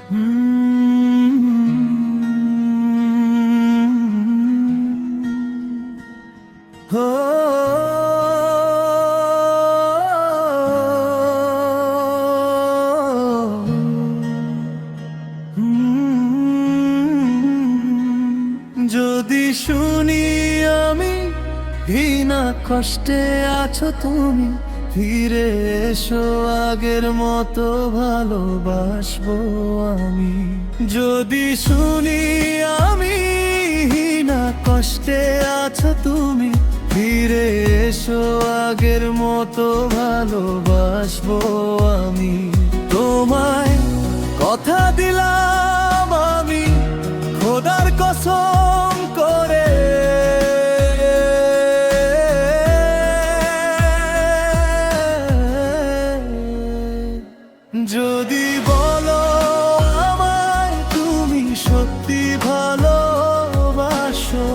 যদি শুনি আমি ঘৃণা কষ্টে আছো তুমি, ফিরে এসো আগের মতো ভালোবাসবো আমি। যদি শুনি আমি ঘৃণা কষ্টে আছো তুমি, ফিরে এসো আগের মতো ভালোবাসবো আমি। তোমায় কথা দিলাম আমি খোদার কসম করে, যদি বলো আমায় তুমি সত্যি ভালোবাসো,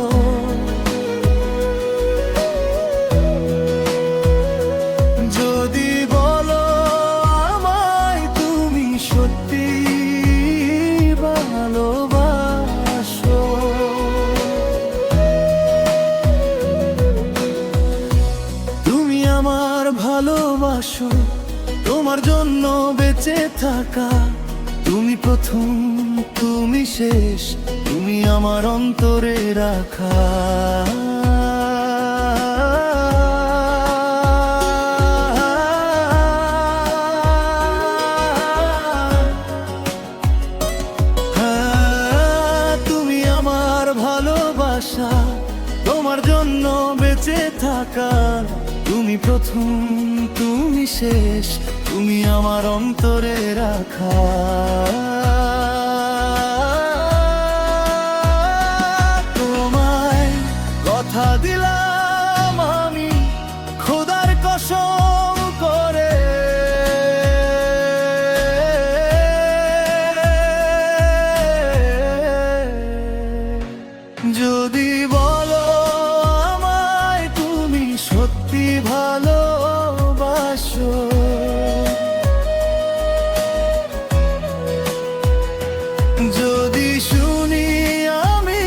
যদি বলো আমায় তুমি সত্যি ভালোবাসো, তুমি আমার ভালোবাসো, তোমার জন্য বেঁচে থাকা, তুমি প্রথম তুমি শেষ, তুমি আমার অন্তরে রাখা। তুমি আমার ভালোবাসা, তোমার জন্য বেঁচে থাকা, তুমি প্রথম তুমি শেষ, তুমি আমার অন্তরে রাখা। তোমায় কথা দিলাম আমি খোদার কসম করে, যদি বলো আমায় তুমি সত্যি ভালোবাসো, যদি শুনি আমি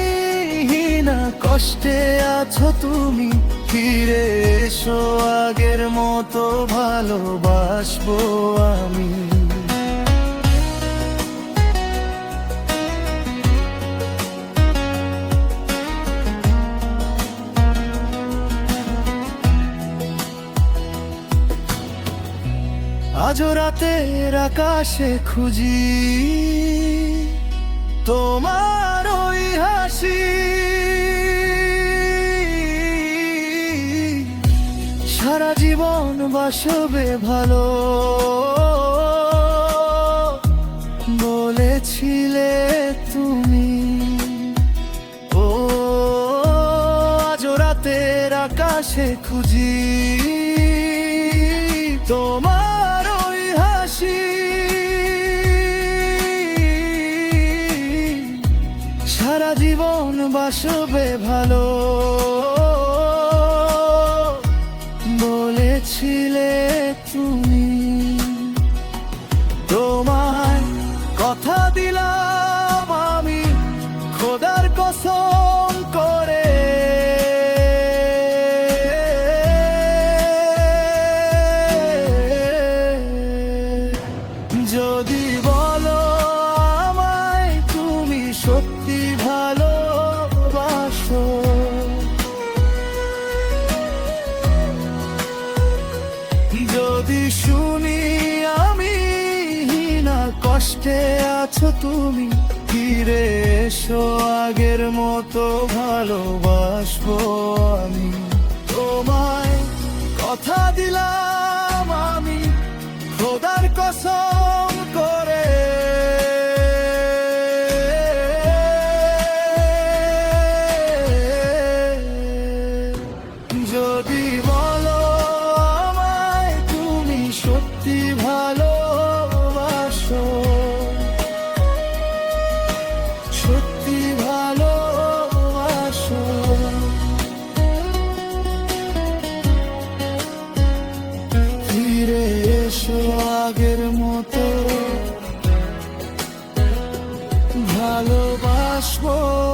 ঘৃণা কষ্টে আছো তুমি, ফিরে এসো আগের মতো ভালোবাসবো আমি। আজও রাতের আকাশে খুঁজি তোমার ওই হাসি, সারা জীবন বাসবে ভালো বলেছিলে তুমি। ও আজও রাতের আকাশে খুঁজি তোমার ওই হাসি, সারা জীবন বাসবে ভালো বলেছিলে তুমি। তোমায় কথা দিলাম আমি খোদার কসম করে, যদি বলো আমায় তুমি সত্যি ভালোবাসো, যদি শুনি আমি ঘৃণা কষ্টে আছো তুমি, ফিরে এসো আগের মতো ভালোবাসবো আমি। তোমায় কথা দিলাম আমি খোদার কসম করে, যদি বলো আমায় তুমি সত্যি ভালোবাসো, সত্যি ভালোবাসো, ফিরে এসো আগের মতো ভালোবাসবো